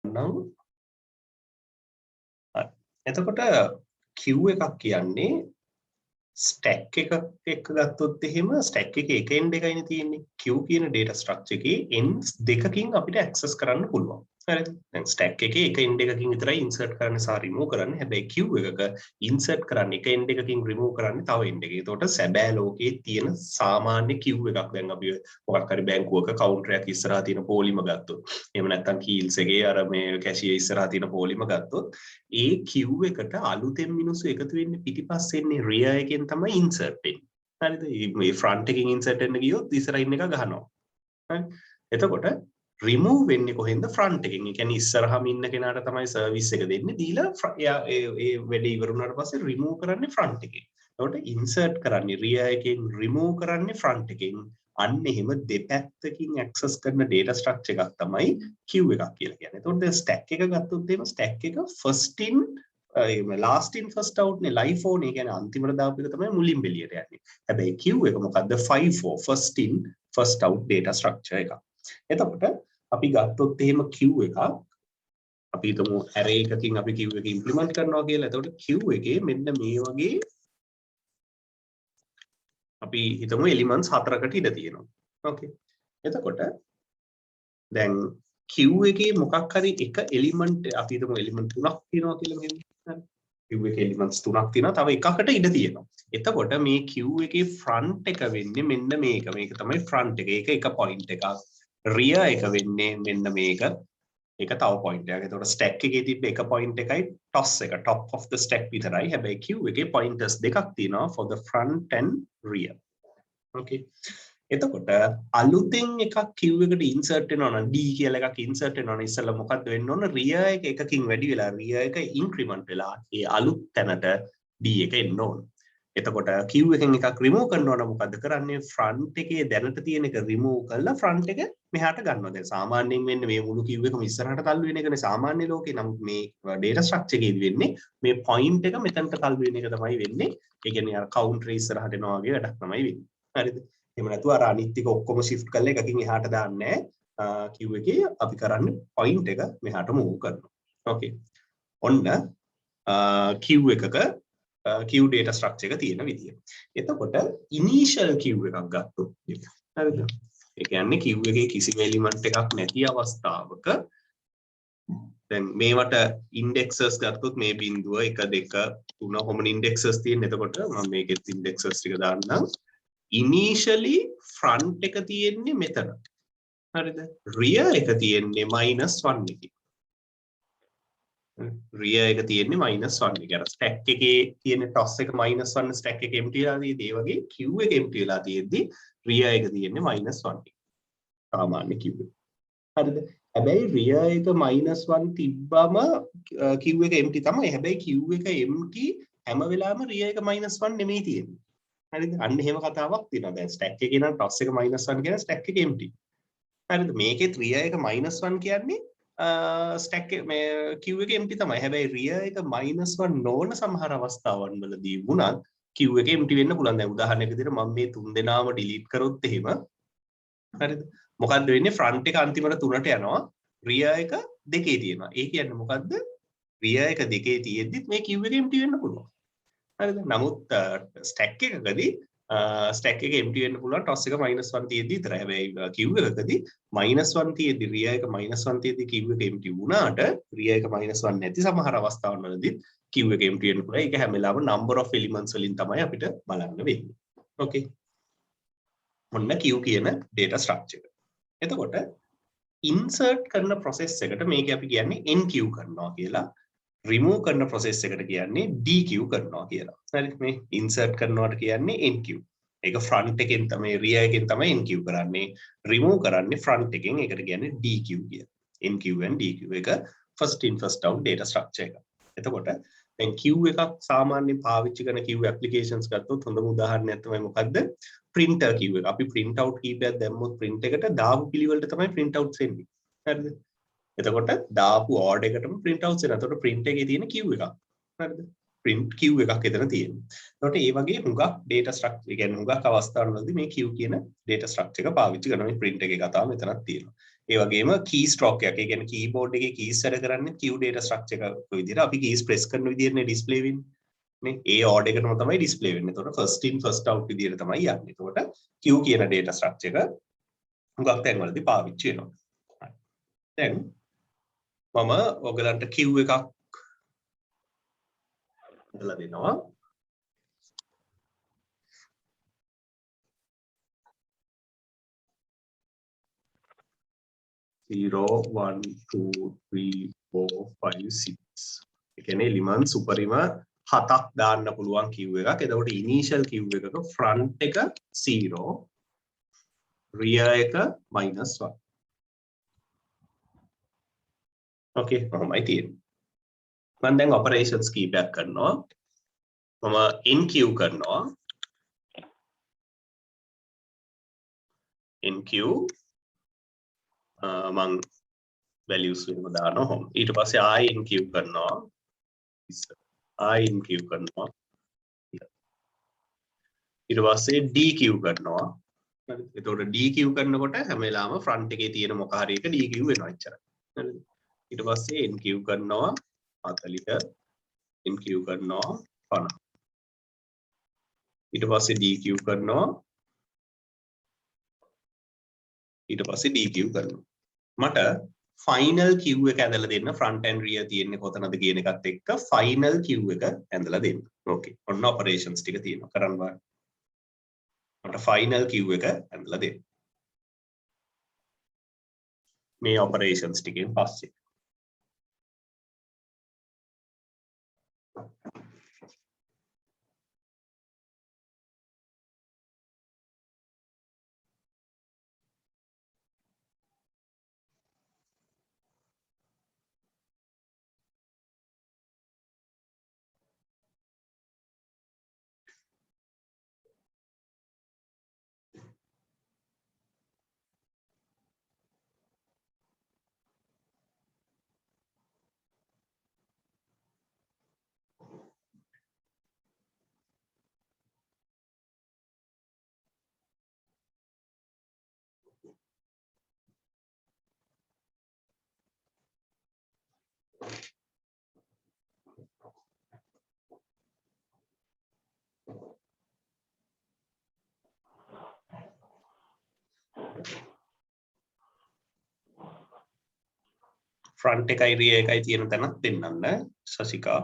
නම් එතකොට queue එකක් කියන්නේ stack එකක් එක්ක ගත්තොත් එහෙම stack එකේ එක end එකයිනේ තියෙන්නේ. queue කියන data structure එකේ ends දෙකකින් අපිට access කරන්න පුළුවන්. හරිද? දැන් stack එකේ එක end එකකින් විතරයි insert කරන්න සහ remove කරන්න. හැබැයි queue එකක insert කරන්න එක end එකකින් remove කරන්න තව end එකක. ඒතකොට සැබෑ ලෝකයේ තියෙන සාමාන්‍ය queue එකක් දැන් අපි මොකක් හරි බැංකුවක counter එකක් ඉස්සරහා තියෙන පොලිම ගත්තොත්. එහෙම නැත්නම් keys එකේ අර මේ cashier ඉස්සරහා තියෙන පොලිම ගත්තොත් ඒ queue එකට අලුතෙන් මිනිස්සු එකතු වෙන්නේ පිටිපස්සේ එන්නේ rear එකෙන් තමයි insert වෙන්නේ. හරිද? මේ front එකකින් insert වෙන්න ගියොත් ඉස්සරහින් එක ගහනවා. හරි? එතකොට remove වෙන්නේ කොහෙන්ද? front එකෙන්. ඒ කියන්නේ ඉස්සරහම ඉන්න කෙනාට තමයි service එක දෙන්නේ. දීලා ඒ වැඩේ ඉවර වුණාට පස්සේ remove කරන්නේ front එකෙන්. එතකොට insert කරන්නේ rear එකෙන්, remove කරන්නේ front එකෙන්. අන්න එහෙම දෙපැත්තකින් access කරන data structure එකක් තමයි queue එකක් කියලා කියන්නේ. එතකොට දැන් stack එක ගත්තොත් එහෙම stack එක first in last in first out නේ LIFO නේ. කියන්නේ අන්තිමට දාපු එක තමයි මුලින් එළියට යන්නේ. හැබැයි queue එක මොකද්ද? FIFO first in first out data structure එක. එතකොට අපි ගත්තොත් එහෙම queue එකක් අපි හිතමු array එකකින් අපි queue එක implement කරනවා කියලා. එතකොට queue එකේ මෙන්න මේ වගේ අපි හිතමු elements 4කට ඉඩ තියෙනවා. ඕකේ. එතකොට දැන් queue එකේ මොකක් හරි එක element අපි හිතමු element 3ක් තියෙනවා කියලා මෙහෙම. හරි. queue එකේ elements 3ක් තියෙනවා. තව එකකට ඉඩ තියෙනවා. එතකොට මේ queue එකේ front එක වෙන්නේ මෙන්න මේක. මේක තමයි front එක. ඒක එක point එකක්. rear එක වෙන්නේ මෙන්න මේක. ඒක තව point එකක්. එතකොට stack එකේ තිබ්බ එක point එකයි toss එක top of the stack විතරයි. හැබැයි queue එකේ pointers දෙකක් තියෙනවා for the front and rear. Okay. එතකොට අලුතෙන් එකක් queue එකට insert වෙනවා නම් D කියලා එකක් insert වෙනවා නම් ඉස්සෙල්ලා මොකද්ද වෙන්න ඕන? rear එක එකකින් වැඩි වෙලා rear එක increment වෙලා ඒ අලුත් තැනට D එක එන්න ඕන. එතකොට queue එකෙන් එකක් remove කරනවා නම් මොකද්ද කරන්නේ? front එකේ දැනට තියෙන එක remove කරලා front එක මෙහාට ගන්නවා. දැන් සාමාන්‍යයෙන් වෙන්නේ මේ මුළු queue එකම ඉස්සරහට තල්ලු වෙන එකනේ සාමාන්‍ය ලෝකේ. නමුත් මේ data structure එකේදී වෙන්නේ මේ point එක මෙතනට තල්ලු වෙන එක තමයි වෙන්නේ. ඒ කියන්නේ අර counter ඉස්සරහට එනවා වගේ වැඩක් තමයි වෙන්නේ. හරිද? එහෙම නැතුව අර අනිත් ටික ඔක්කොම shift කරලා එකකින් එහාට දාන්නේ නැහැ. queue එකේ අපි කරන්නේ point එක මෙහාට move කරනවා. okay. ඔන්න queue එකක queue data structure එක තියෙන විදිය. එතකොට initial queue එකක් ගත්තොත් හරිද? ඒ කියන්නේ queue එකේ කිසිම element එකක් නැති අවස්ථාවක දැන් මේවට indexes ගත්තොත් මේ බිඳුව 1 2 3 කොහොම indexes තියෙන. එතකොට මම මේකෙත් indexes ටික දාන්නම්. initially front එක තියෙන්නේ මෙතන. හරිද? rear එක තියෙන්නේ -1 එකේ. rear එක තියෙන්නේ -1 එකේ. අර stack එකේ තියෙන toss එක -1 stack එක empty වෙලා තියෙද්දි ඒ වගේ queue එක empty වෙලා තියෙද්දි rear එක තියෙන්නේ -1 එකේ. සාමාන්‍ය queue එක. හරිද? හැබැයි rear එක -1 තිබ්බම queue එක empty තමයි. හැබැයි queue එක empty හැම වෙලාවෙම rear එක -1 නෙමෙයි තියෙන්නේ. හරිද? අන්න එහෙම කතාවක් තියෙනවා. දැන් stack එකේ නම් toss එක -1 කියන stack එක empty. හරිද? මේකෙත් rear එක -1 කියන්නේ stack මේ queue එක empty තමයි. හැබැයි rear එක -1 නොවන සමහර අවස්ථාවන් වලදී වුණත් queue එක empty වෙන්න පුළුවන්. දැන් උදාහරණයක් විදිහට මම මේ තුන් දෙනාම delete කරොත් එහෙම හරිද? මොකද්ද වෙන්නේ? front එක අන්තිමට 3ට යනවා. rear එක 2 තියෙනවා. ඒ කියන්නේ මොකද්ද? rear එක 2 තියෙද්දිත් මේ queue එක empty වෙන්න පුළුවන්. හරිද? නමුත් stack එකකදී stack එක empty වෙන්න පුළුවන් toss එක -1 තියෙද්දි විතරයි. හැබැයි queue එකකදී -1 තියෙද්දි rear එක -1 තියෙද්දි queue එක empty වුණාට rear එක -1 නැති සමහර අවස්ථාවන් වලදී queue එක empty වෙන්න පුළුවන්. ඒක හැම වෙලාවෙම number of elements වලින් තමයි අපිට බලන්න වෙන්නේ. okay. ඔන්න queue කියන data structure. එතකොට insert කරන process එකට මේක අපි කියන්නේ enqueue කරනවා කියලා. remove කරන process එකට කියන්නේ dequeue කරනවා කියලා. හරි මේ insert කරනවට කියන්නේ enqueue. ඒක front එකෙන් තමයි rear එකෙන් තමයි enqueue කරන්නේ. remove කරන්නේ front එකෙන්. ඒකට කියන්නේ dequeue කියලා. enqueue and dequeue එක first in first out data structure එක. එතකොට දැන් queue එකක් සාමාන්‍යයෙන් පාවිච්චි කරන queue applications ගත්තොත් හොඳම උදාහරණයක් තමයි මොකද්ද? printer queue එක. අපි print out කීපයක් දැම්මොත් print එකට දාපු පිළිවෙලට තමයි print outs එන්නේ. හරිද? එතකොට දාපු order එකටම print outs එනවා. එතකොට print එකේ තියෙන queue එකක්. හරිද? print queue එකක් එතන තියෙනවා. එතකොට මේ වගේ හුඟක් data structure, ඒ කියන්නේ හුඟක් අවස්ථාවලදී මේ queue කියන data structure එක පාවිච්චි කරනවා. මේ print එකේ කතාව මෙතනක් තියෙනවා. ඒ වගේම key stroke එකක්. ඒ කියන්නේ keyboard එකේ keys වැඩ කරන්නේ queue data structure එකක විදිහට අපි keys press කරන විදිහටනේ display වෙන්නේ. නේ? ඒ order එකටම තමයි display වෙන්නේ. එතකොට first in first out විදිහට තමයි යන්නේ. එතකොට queue කියන data structure එක හුඟක් තැන්වලදී පාවිච්චි වෙනවා. හරි. දැන් මම ඔයගලන්ට queue එකක් හදලා දෙනවා. 0 1 2 3 4 5 6 ඒ කියන්නේ එලිමන්ට්ස් උපරිම 7ක් දාන්න පුළුවන් queue එකක්. එතකොට initial queue එකක front එක 0 rear එක -1. okay කොහොමයි තියෙන්නේ. මම දැන් operations කීපයක් කරනවා. මම in queue කරනවා. in queue මම values වෙනම දානවා. ඊට පස්සේ I in queue කරනවා. I in queue කරනවා. ඊට පස්සේ D queue කරනවා. හරිද? එතකොට D queue කරනකොට හැම වෙලාවම front එකේ තියෙන මොක හරි එක D queue වෙනවා එච්චරයි. හරිද? ඊට පස්සේ N queue කරනවා 40. N queue කරනවා 50. ඊට පස්සේ D queue කරනවා. ඊට පස්සේ D queue කරනවා. මට final queue එක ඇඳලා දෙන්න front and rear තියෙන්නේ කොතනද කියන එකත් එක්ක final queue එක ඇඳලා දෙන්න. okay ඔන්න operations ටික තියෙනවා කරන්න බලන්න. මට final queue එක ඇඳලා දෙන්න. මේ operations ටිකෙන් පස්සේ front එකයි rear එකයි තියෙන තැනක් දෙන්නන්න සසිකා.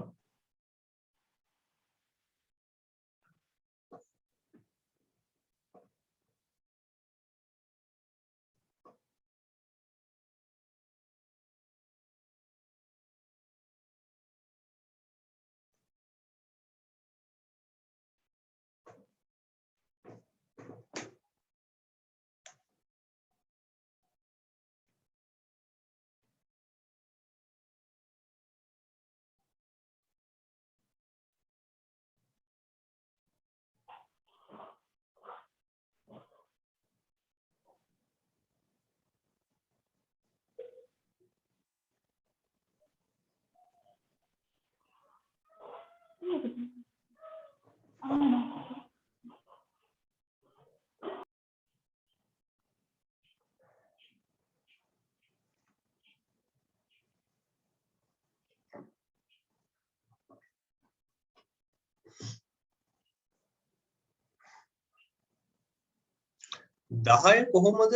දහය කොහොමද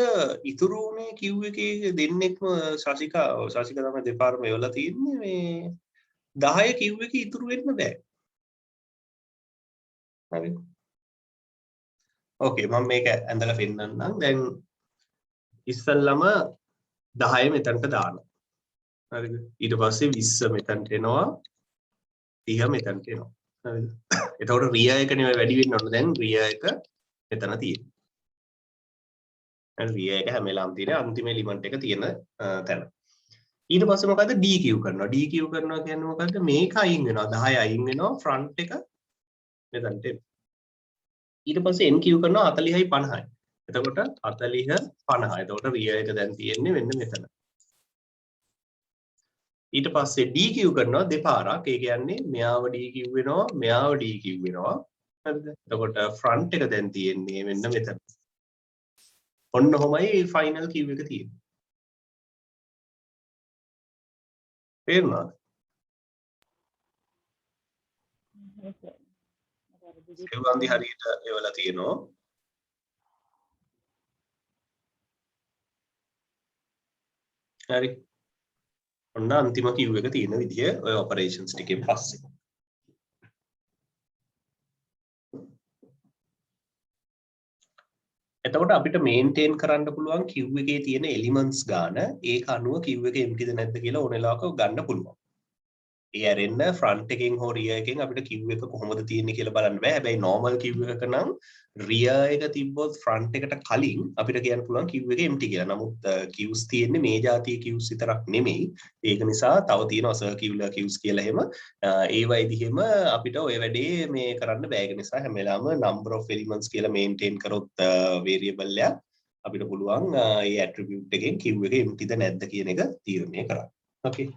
ඉතුරු වුණේ queue එකේ දෙන්නෙක්ම ශාසිකා තමයි දෙපාරම එවලා තියෙන්නේ මේ 10 queue එකේ ඉතුරු වෙන්න බෑ. හරි. ඕකේ මම මේක ඇඳලා පෙන්නන්නම්. දැන් ඉස්සල්ලාම 10 මෙතනට දානවා. හරිද? ඊට පස්සේ 20 මෙතනට එනවා 30 මෙතනට එනවා. හරිද? එතකොට rear එකනේ වැඩි වෙන්න ඕන. දැන් rear එක මෙතන තියෙනවා. rear එක හැම වෙලාවම තියෙන අන්තිම එලිමන්ට් එක තියෙන තැන. ඊට පස්සේ මොකද D queue කරනවා. D queue කරනවා කියන්නේ මොකද්ද? මේක අයින් වෙනවා. 10 අයින් වෙනවා front එක මෙතනට එනවා. ඊට පස්සේ N queue කරනවා 40යි 50යි. එතකොට 40 50. එතකොට rear එක දැන් තියෙන්නේ මෙන්න මෙතන. ඊට පස්සේ D queue කරනවා දෙපාරක්. ඒ කියන්නේ මෙයාව D queue වෙනවා, මෙයාව D queue වෙනවා. හරිද? එතකොට front එක දැන් තියෙන්නේ මෙන්න මෙතන. ඔන්න ඔහොමයි final queue එක තියෙන්නේ. තේරුණාද? ඒවන්දි හරියට එවලා තියෙනවා. හරි. ඔන්න අන්තිම කිව් එක තියෙන විදිය ඔය ඔපරේෂන්ස් ටිකෙන් පස්සේ. එතකොට අපිට මේන්ටේන් කරන්න පුළුවන් කිව් එකේ තියෙන එලිමන්ට්ස් ගාන ඒක අනුව කිව් එක එම්ටිද නැද්ද කියලා ඕන වෙලාවක ගන්න පුළුවන්. ඒ ඇරෙන්න ෆ්‍රන්ට් එකෙන් හෝ රියර් එකෙන් අපිට කිව් එක කොහොමද තියෙන්නේ කියලා බලන්න බෑ. හැබැයි නෝමල් කිව් එකක නම් රියර් එක තිබ්බොත් ෆ්‍රන්ට් එකට කලින් අපිට කියන්න පුළුවන් කිව් එක එම්ටි කියලා. නමුත් කිව්ස් තියෙන්නේ මේ જાතිය කිව්ස් විතරක් නෙමෙයි. ඒක නිසා තව තියෙනවා සර්කියුලර් කිව්ස් කියලා එහෙම. ඒ වයිදිහෙම අපිට ඔය වැඩේ මේ කරන්න බෑ. ඒක නිසා හැම වෙලාවම number of elements කියලා මේන්ටේන් කරොත් variable එක අපිට පුළුවන් ඒ attribute එකෙන් කිව් එක එම්ටිද නැද්ද කියන එක තීරණය කරන්න. Okay.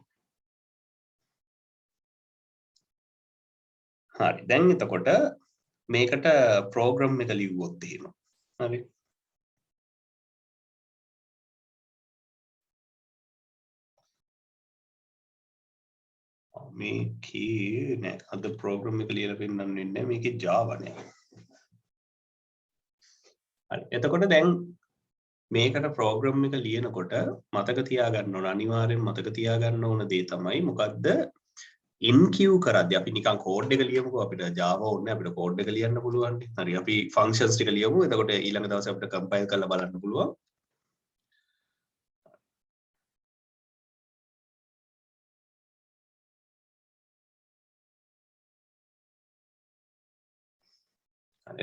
හරි දැන් එතකොට මේකට ප්‍රෝග්‍රෑම් එක ලිව්වොත් එහෙම හරි මේකේ නෑ අද ප්‍රෝග්‍රෑම් එක ලියලා පෙන්නන්න වෙන්නේ නැහැ මේකේ Java නෑ හරි එතකොට දැන් මේකට ප්‍රෝග්‍රෑම් එක ලියනකොට මතක තියාගන්න ඕන අනිවාර්යෙන් මතක තියාගන්න ඕන දේ තමයි මොකද්ද ඉන්කියු කරද්දී අපි නිකන් කෝඩ් එක ලියමුකෝ අපිට Java ඕනේ අපිට කෝඩ් එක ලියන්න පුළුවන් නේ හරි අපි ෆන්ක්ෂන්ස් ටික ලියමු එතකොට ඊළඟ දවසේ අපිට කම්පයිල් කරලා බලන්න පුළුවන්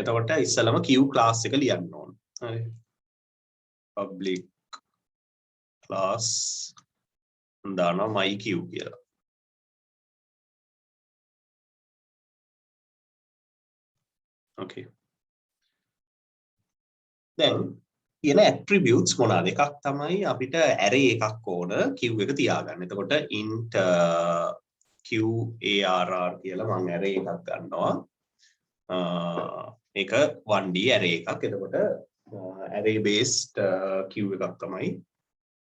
එතකොට ඉස්සලම queue class එක ලියන්න ඕන හරි public class දානවා myqueue කියලා okay දැන් තියෙන attributes මොනවාද එකක් තමයි අපිට array එකක් ඕන queue එක තියාගන්න. එතකොට int qarr කියලා මම array එකක් ගන්නවා. ඒක 1D array එකක්. එතකොට array based queue එකක් තමයි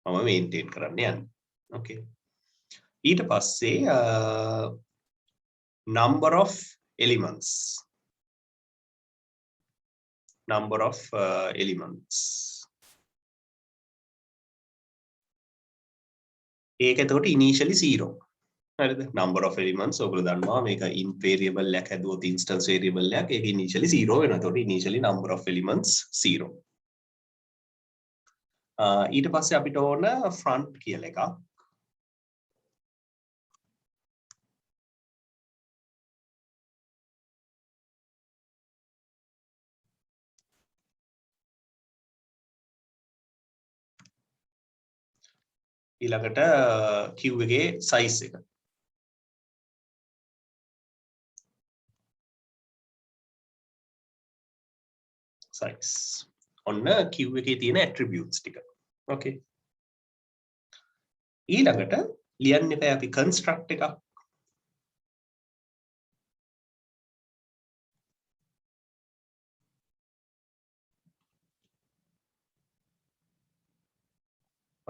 මම maintain කරන්න යන්නේ. okay. ඊට පස්සේ number of elements ඒක එතකොට initially 0 හරිද number of elements ඔයගොල්ලෝ දන්නවා මේක int variable එකක් හැදුවොත් instance variable එකක් ඒක initially 0 වෙනවා එතකොට initially number of elements 0 ඊට පස්සේ අපිට ඕන front කියලා එකක් ඊළඟට queue එකේ size එක size ඔන්න queue එකේ තියෙන attributes ටික okay ඊළඟට ලියන්න එපා අපි construct එකක්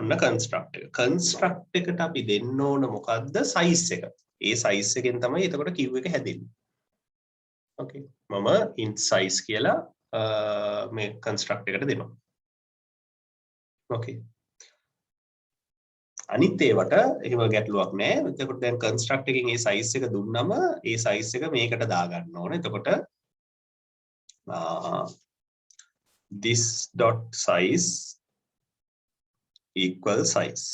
ඔන්න construct එකට අපි දෙන්න ඕන මොකද්ද size එක. ඒ size එකෙන් තමයි එතකොට queue එක හැදෙන්නේ. okay මම int size කියලා මේ construct එකට දෙනවා. okay අනිත් ඒවට එහෙම ගැටලුවක් නැහැ. එතකොට දැන් construct එකෙන් ඒ size එක දුන්නම ඒ size එක මේකට දාගන්න ඕන. එතකොට this dot size equal size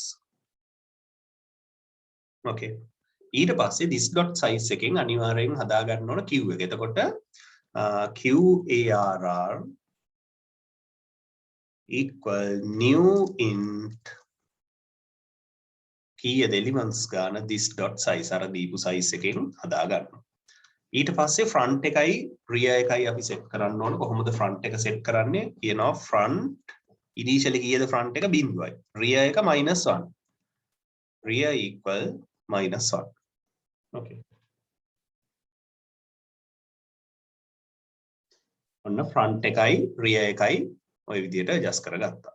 okay ඊට පස්සේ this dot size එකෙන් අනිවාර්යෙන් හදා ගන්න ඕන queue එක. එතකොට qarr equal new int කීයද elements ගාන this dot size අර දීපු size එකෙන් හදා ගන්නවා. ඊට පස්සේ front එකයි rear එකයි අපි set කරන්න ඕන. කොහොමද front එක set කරන්නේ? කියනවා front initially කීයද front එක 0යි. rear එක -1. rear equal -1. okay ඔන්න front එකයි rear එකයි ওই විදිහට adjust කරගත්තා.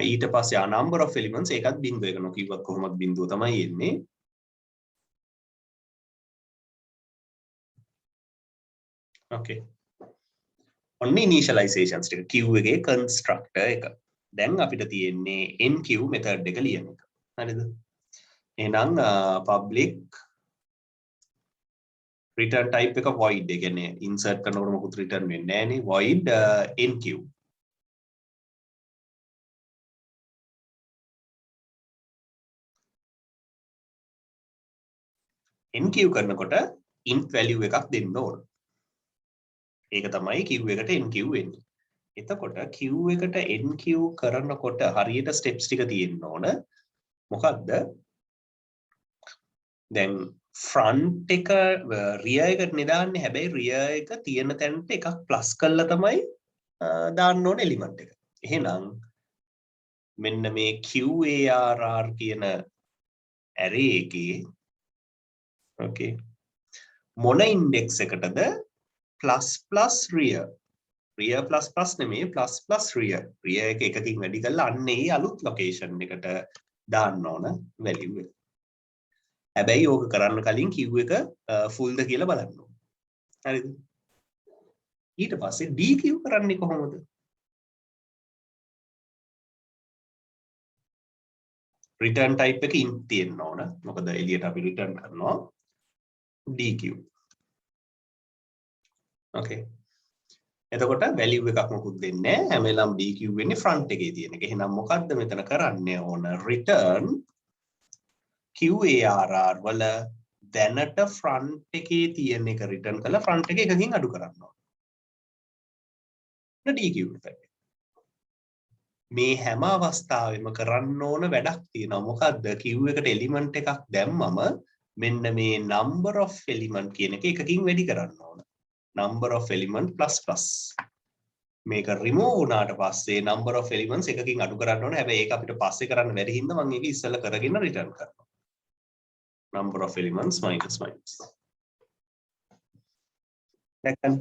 ඊට පස්සේ number of elements ඒකත් බිංදුව එක නොකියුවත් කොහොමද බිංදුව තමයි එන්නේ. okay ඔන්න initializations ටික queue එකේ constructor එක. දැන් අපිට තියෙන්නේ enq method එක ලියන එක. හරිද? එහෙනම් public return type එක void ඒ කියන්නේ insert කරනකොට මොකුත් return වෙන්නේ නැහැ නේ. void enq. enq කරනකොට int value එකක් දෙන්න ඕන. ඒක තමයි queue එකට enq වෙන්නේ. එතකොට queue එකට enq කරනකොට හරියට steps ටික තියෙන්න ඕන. මොකද්ද? දැන් front එක rear එකට නෙදාන්නේ. හැබැයි rear එක තියෙන තැනට එකක් plus කරලා තමයි දාන්න ඕන element එක. එහෙනම් මෙන්න මේ QARR කියන array එකේ okay මොන index එකටද plus plus rear rear plus plus නෙමෙයි plus plus rear rear එක එකකින් වැඩි කරලා අන්න ඒ අලුත් location එකට දාන්න ඕන value එක. හැබැයි ඕක කරන්න කලින් queue එක full ද කියලා බලන්න ඕන. හරිද? ඊට පස්සේ dequeue කරන්නේ කොහොමද? return type එක int තියෙන්න ඕන. මොකද එළියට අපි return කරනවා dequeue. okay එතකොට value එකක් මොකුත් දෙන්නේ නැහැ. හැම වෙලාවම dequeue වෙන්නේ front එකේ තියෙන එක. එහෙනම් මොකද්ද මෙතන කරන්න ඕන? return QARR වල දැනට front එකේ තියෙන එක return කරලා front එක එකකින් අඩු කරන්න ඕන. dequeue method. මේ හැම අවස්ථාවෙම කරන්න ඕන වැඩක් තියෙනවා. මොකද්ද? queue එකට element එකක් දැම්මම මෙන්න මේ number of element කියන එක එකකින් වැඩි කරන්න ඕන. number of element plus plus. මේක remove වුණාට පස්සේ number of elements එකකින් අඩු කරන්න ඕන. හැබැයි ඒක අපිට පස්සේ කරන්න බැරි හින්දා මම ඒක ඉස්සෙල්ලා කරගෙන return කරනවා. number of elements minus minus. දැක්කද?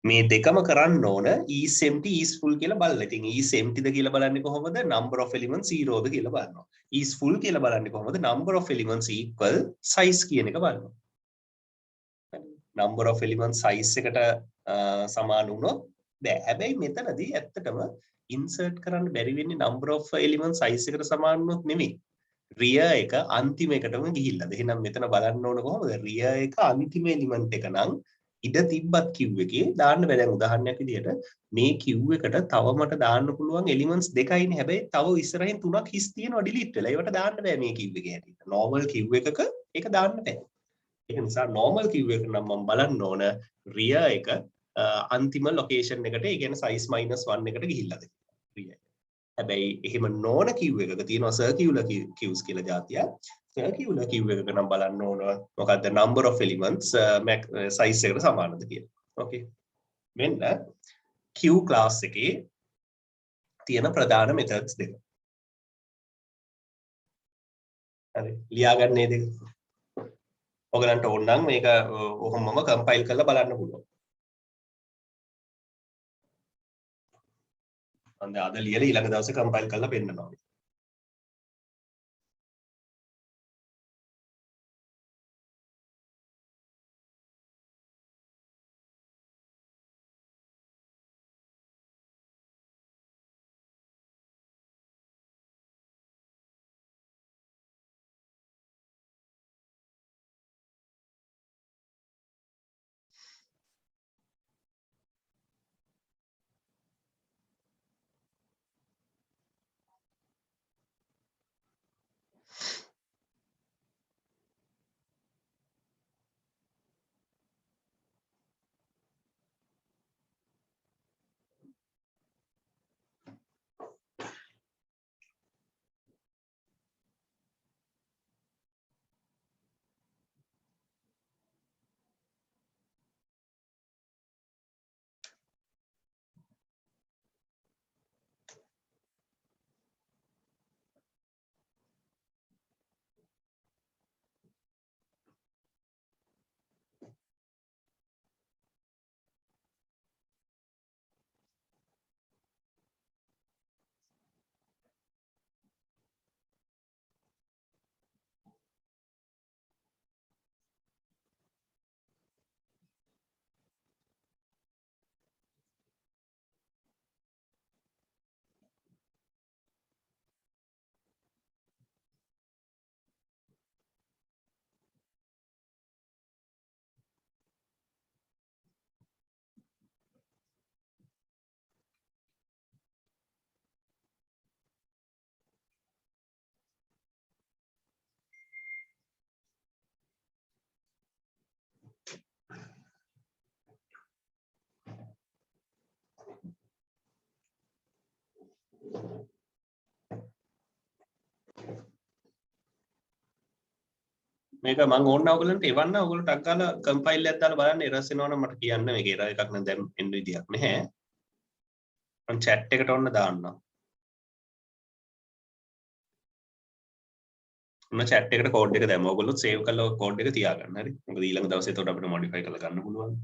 මේ දෙකම කරන්න ඕන is empty is full කියලා බලලා. ඉතින් is empty ද කියලා බලන්නේ කොහොමද? number of elements 0 ද කියලා බලනවා. is full කියලා බලන්නේ කොහොමද? number of elements equal size කියන එක බලනවා. number of elements size එකට සමාන වුණොත් බෑ. හැබැයි මෙතනදී ඇත්තටම insert කරන්න බැරි වෙන්නේ number of elements size එකට සමාන වුණොත් නෙමෙයි. rear එක අන්තිම එකටම ගිහිල්ලාද. එහෙනම් මෙතන බලන්න ඕන කොහොමද? rear එක අන්තිම element එක නම් ඉඩ තිබ්බත් queue එකේ දාන්න බෑ. දැන් උදාහරණයක් විදිහට මේ queue එකට තව මට දාන්න පුළුවන් elements දෙකයිනේ. හැබැයි තව ඉස්සරහින් තුනක් හිස් තියෙනවා delete වෙලා. ඒවට දාන්න බෑ මේ queue එකේ හැටියට. normal queue එකක ඒක දාන්න බෑ. ඒක නිසා normal queue එක නම් මම බලන්න ඕන rear එක අන්තිම location එකට, ඒ කියන්නේ size -1 එකට ගිහිල්ලාද කියලා. හැබැයි එහෙම නොවන queue එකක තියෙනවා circular queues කියලා જાතියක්. circular queue එකක නම් බලන්න ඕන මොකද්ද number of elements size එකට සමානද කියලා. okay මෙන්න queue class එකේ තියෙන ප්‍රධාන methods දෙක. හරි ලියාගන්නේ දෙක. ඔයගලන්ට ඕන නම් මේක ඔහොමම කම්පයිල් කරලා බලන්න පුළුවන්. මම අද ලියලා ඊළඟ දවසේ කම්පයිල් කරලා පෙන්නනවා. මේක මම ඕන්න ඔයගලන්ට එවන්න ඔයගලෝ ටක් ගාලා කම්පයිල් එකක් දාලා බලන්න එරර්ස් එනවනම් මට කියන්න මේක එරර් එකක් නම් දැන් එන්න විදියක් නැහැ මම chat එකට ඔන්න දාන්නම් ඔන්න chat එකට කෝඩ් එක දැම්මා ඔයගොල්ලෝ සේව් කරලා කෝඩ් එක තියාගන්න හරි මොකද ඊළඟ දවසේ එතකොට අපිට මොඩිෆයි කරලා ගන්න පුළුවන්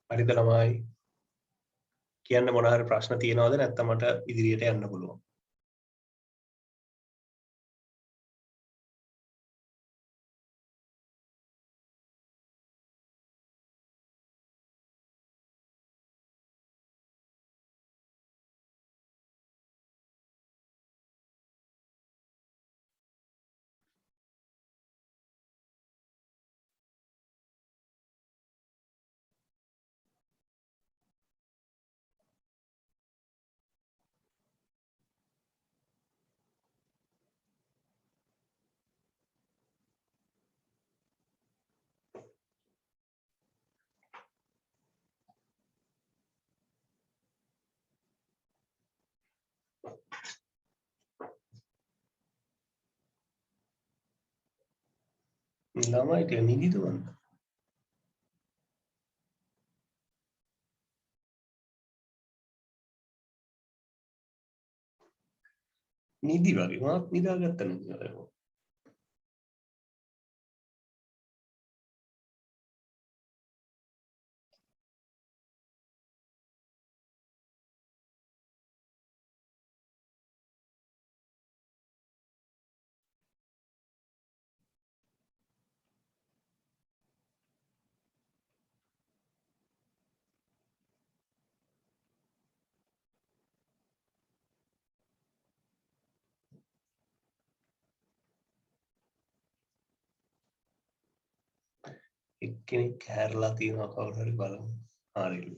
හරිද ළමයි කියන්න මොන හරි ප්‍රශ්න තියෙනවද නැත්නම් මට ඉදිරියට යන්න පුළුවන් ළමයි ටික නිදිද වන්ද නිදි වගේ මාත් නිදාගත්ත නේද එක්කෙනෙක් හැරලා තියෙනවා කවුරු හරි බලමු හරිලු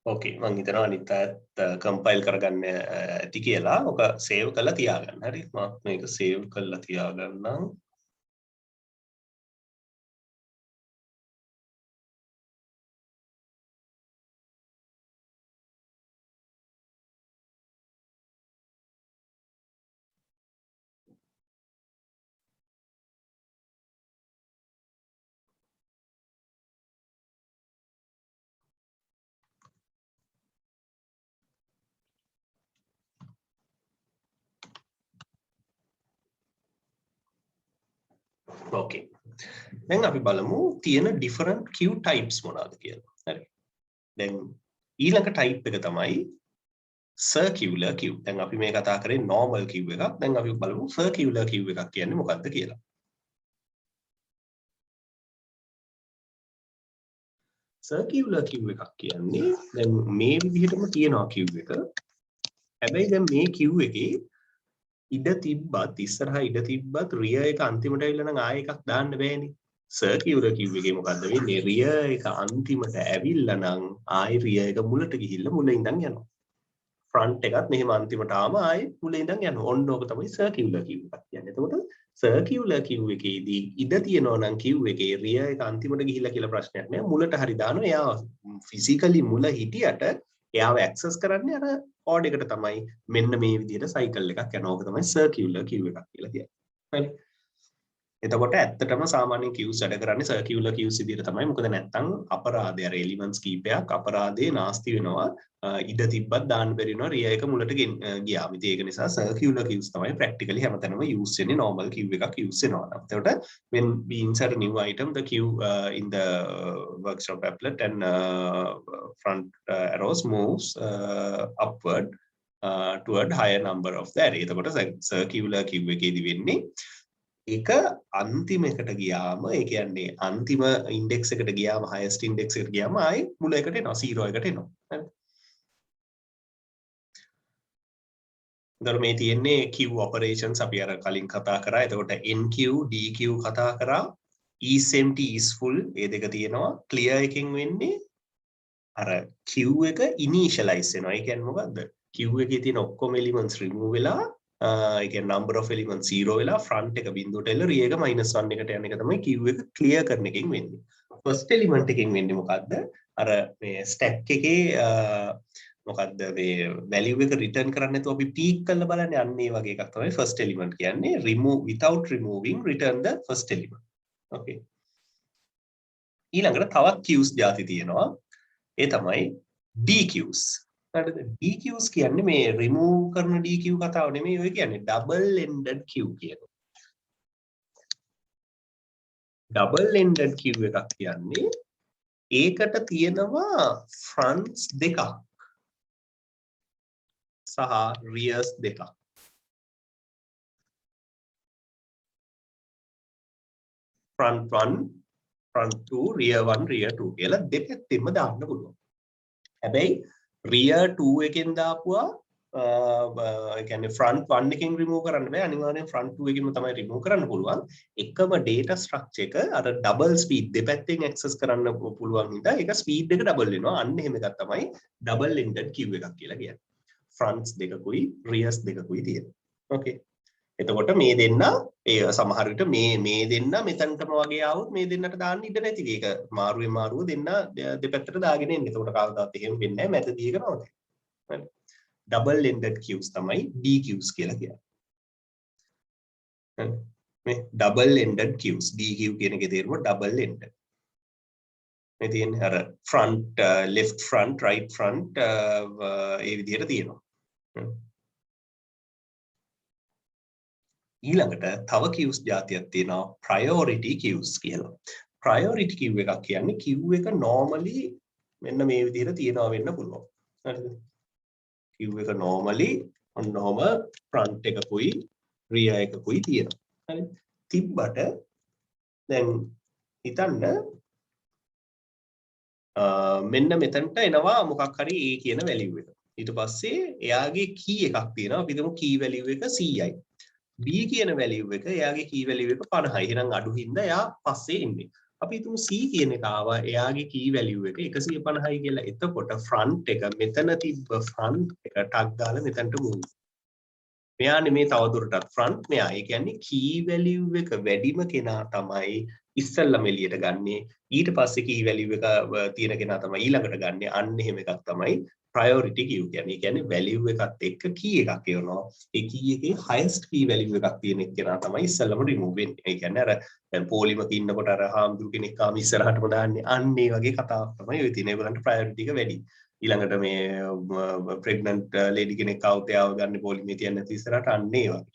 ඕකේ මම හිතනවා අනිත් අයත් කම්පයිල් කරගන්න ඇති කියලා ඔක සේව් කරලා තියාගන්න හරි මම මේක සේව් කරලා තියාගන්නම් ඕකේ දැන් අපි බලමු තියෙන different queue types මොනවාද කියලා. හරි. දැන් ඊළඟ type එක තමයි circular queue. දැන් අපි මේ කතා කරේ normal queue එකක්. දැන් අපි බලමු circular queue එකක් කියන්නේ මොකක්ද කියලා. circular queue එකක් කියන්නේ දැන් මේ විදිහටම තියෙනවා queue එක. හැබැයි දැන් මේ queue එකේ ඉඩ තිබ්බත් ඉස්සරහා ඉඩ තිබ්බත් රිය එක අන්තිමට ඇවිල්ලා නම් ආයෙ එකක් දාන්න බෑනේ. සර්කියුලර් කිව් එකේ මොකද්ද වෙන්නේ? රිය එක අන්තිමට ඇවිල්ලා නම් ආයෙ රිය එක මුලට ගිහිල්ලා මුල ඉඳන් යනවා. ෆ්‍රන්ට් එකත් මෙහෙම අන්තිමට ආම ආයෙ මුල ඉඳන් යනවා. ඔන්න ඕක තමයි සර්කියුලර් කිව් එකක් කියන්නේ. එතකොට සර්කියුලර් කිව් එකේදී ඉඩ තියනවා නම් කිව් එකේ රිය එක අන්තිමට ගිහිල්ලා කියලා ප්‍රශ්නයක් නෑ. මුලට හරි දානවා. එයා ෆිසිකලි මුල හිටියට එයාව ඇක්සස් කරන්නේ අර කෝඩ් එකට තමයි. මෙන්න මේ විදිහට සයිකල් එකක් යනවා. ඕක තමයි සර්කියුලර් කිව් එකක් කියලා කියන්නේ. හරි. එතකොට ඇත්තටම සාමාන්‍යයෙන් queues වැඩ කරන්නේ circular queues විදිහට තමයි. මොකද නැත්තම් අපරාධය අර elements කීපයක් අපරාධේ නාස්ති වෙනවා. ඉඩ තිබ්බත් දාන්න බැරි වෙනවා රිය එක මුලට ගියාම. ඉතින් ඒක නිසා circular queues තමයි practically හැමතැනම use වෙන්නේ normal queue එකක් use වෙනවා. එතකොට when we insert a new item the queue in the workshop applet and front arrows moves upward toward higher number of the array. එතකොට circular queue එකේදී වෙන්නේ ඒක අන්තිම එකට ගියාම ඒ කියන්නේ අන්තිම ඉන්ඩෙක්ස් එකට ගියාම highest index එකට ගියාම ආයි මුල එකට එනවා 0 එකට එනවා. හරි. මේ තියෙන්නේ queue operations අපි අර කලින් කතා කරා. එතකොට enq dq කතා කරා. is empty is full මේ දෙක තියෙනවා. clear එකෙන් වෙන්නේ අර queue එක initialize වෙනවා. ඒ කියන්නේ මොකද්ද? queue එකේ තියෙන ඔක්කොම elements remove වෙලා ඒ කියන්නේ number of elements 0 වෙලා front එක බිඳුවට එල්ල rear එක -1 එකට යන එක තමයි queue එක clear කරන එකෙන් වෙන්නේ. first element එකෙන් වෙන්නේ මොකද්ද? අර මේ stack එකේ මොකද්ද මේ value එක return කරන්න නැතුව අපි peek කරලා බලන්නේ අන්න ඒ වගේ එකක් තමයි first element කියන්නේ. remove without removing return the first element. okay. ඊළඟට තවත් queues ಜಾති තියෙනවා. ඒ තමයි dqueues. හරිද? dqueues කියන්නේ මේ remove කරන dq කතාව නෙමෙයි ඔය කියන්නේ double ended queue කියනවා. double ended queue එකක් කියන්නේ ඒකට තියෙනවා fronts දෙකක් සහ rears දෙකක්. front 1 front 2 rear 1 rear 2 කියලා දෙපැත්තෙම දාන්න පුළුවන්. හැබැයි rear 2 එකෙන් දාපුවා ඒ කියන්නේ front 1 එකෙන් remove කරන්න බෑ. අනිවාර්යෙන් front 2 එකෙන්ම තමයි remove කරන්න පුළුවන්. එකම data structure එක අර double speed දෙපැත්තෙන් access කරන්න පුළුවන් නිසා ඒක speed එක double වෙනවා. අන්න එහෙම එකක් තමයි double ended queue එකක් කියලා කියන්නේ. fronts දෙකකුයි rears දෙකකුයි තියෙනවා. okay. එතකොට මේ දෙන්න ඒ සමහර විට මේ දෙන්න මෙතනටම වගේ ආවොත් මේ දෙන්නට දාන්න ඉඩ නැති. ඒක මාරුවේ මාරුව දෙන්න දෙපැත්තට දාගෙන එන්න. එතකොට කවදාවත් එහෙම වෙන්නේ නැහැ. මැදදී එක නවතින. හරි. double ended queues තමයි dqueues කියලා කියන්නේ. හරි. මේ double ended queues dq කියන එකේ තේරුම double ended. මේ තියෙන්නේ අර front left front right front ඒ විදිහට තියෙනවා. ඊළඟට තව queues જાතියක් තියෙනවා priority queues කියලා. priority queue එකක් කියන්නේ queue එක normally මෙන්න මේ විදිහට තියනවා වෙන්න පුළුවන්. හරිද? queue එක normally ඔන්නෝම front එකකුයි rear එකකුයි තියෙනවා. හරි? තිබ්බට දැන් හිතන්න මෙන්න මෙතනට එනවා මොකක් හරි a කියන value එක. ඊට පස්සේ එයාගේ key එකක් තියෙනවා. අපි හිතමු key value එක 100යි. B කියන value එක එයාගේ key value එක 50යි. එහෙනම් අඩු හින්දා එයා පස්සේ එන්නේ. අපි හිතමු C කියන එක ආවා එයාගේ key value එක 150යි කියලා. එතකොට front එක මෙතන තිබ්බ front එක ටක් ගාලා මෙතනට move. මෙයා නෙමේ තවදුරටත් front මෙයා. ඒ කියන්නේ key value එක වැඩිම කෙනා තමයි ඉස්සල්ලාම එළියට ගන්නෙ. ඊට පස්සේ key value එක තියෙන කෙනා තමයි ඊළඟට ගන්නෙ. අන්න එහෙම එකක් තමයි priority queue කියන්නේ. ඒ කියන්නේ value එකත් එක්ක key එකක් එවනවා. ඒ key එකේ highest key value එකක් තියෙන කෙනා තමයි ඉස්සල්ලාම remove වෙන්නේ. ඒ කියන්නේ අර දැන් පොලිමක ඉන්නකොට අර හාමුදුරු කෙනෙක් ආම ඉස්සරහටම දාන්නේ. අන්න ඒ වගේ කතාවක් තමයි ඔය තියෙන. ඒගොල්ලන්ට priority එක වැඩි. ඊළඟට මේ pregnant lady කෙනෙක් આવුත් එයාව ගන්න පොලිමේ තියන්න නැති ඉස්සරහට අන්න ඒ වගේ.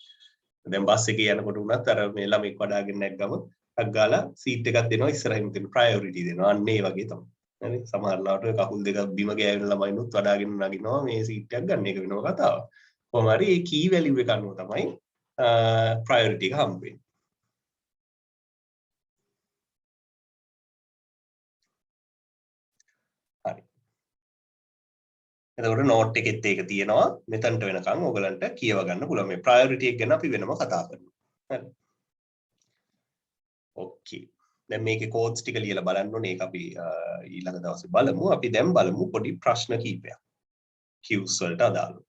දැන් බස් එකේ යනකොට උනත් අර මේ ළමෙක් වඩාගෙන නැග්ගම ටක් ගාලා සීට් එකක් දෙනවා ඉස්සරහින් තියෙන ප්‍රයොරිටි දෙනවා. අන්න ඒ වගේ තමයි. හරි සමහර ලාවට කකුල් දෙක බිම ගෑවෙන ළමයිනුත් වඩාගෙන නගිනවා මේ සීට් එකක් ගන්න. ඒක වෙනම කතාවක්. කොහොම හරි මේ කී වැලියු එක අනුව තමයි ප්‍රයොරිටි එක හම්බ වෙන්නේ. හරි. එතකොට නෝට් එකෙත් ඒක තියෙනවා මෙතනට වෙනකන් ඔයගලන්ට කියව ගන්න පුළුවන් මේ ප්‍රයොරිටි එක ගැන අපි වෙනම කතා කරනවා හරි ඕකේ දැන් මේකේ කෝඩ්ස් ටික ලියලා බලන්න ඕනේ ඒක අපි ඊළඟ දවසේ බලමු අපි දැන් බලමු පොඩි ප්‍රශ්න කිහිපයක් queues වලට අදාළව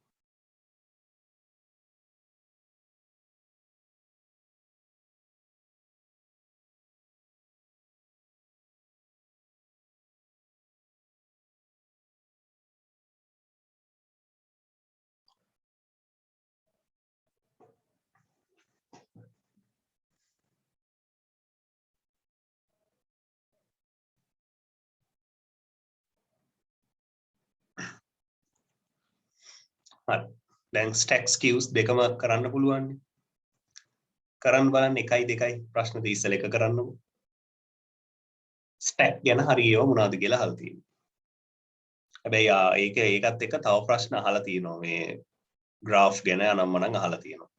හරි දැන් stacks queues දෙකම කරන්න පුළුවන් කරන්න බලන්න 1යි 2යි ප්‍රශ්න 30 එක කරන්නකො stack ගැන හරියව මොනවද කියලා අහලා තියෙනවා හැබැයි ඒකත් එක්ක තව ප්‍රශ්න අහලා තියෙනවා මේ graph ගැන අනම්මනම් අහලා තියෙනවා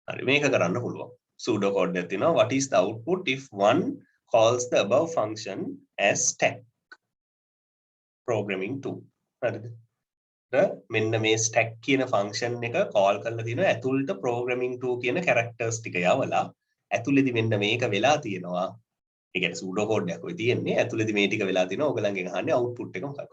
හරි මේක කරන්න පුළුවන් pseudo code එකක් තියෙනවා what is the output if one calls the above function as stack programming 2 හරිද මෙන්න මේ stack කියන function එක call කරලා තිනවා ඇතුළට programming 2 කියන characters ටික යවලා ඇතුළේදී මෙන්න මේක වෙලා තියෙනවා ඒ කියන්නේ pseudo code එකක් ඔය තියෙන්නේ ඇතුළේදී මේ ටික වෙලා තියෙනවා ඔයගලගෙන් අහන්නේ output එක මොකක්ද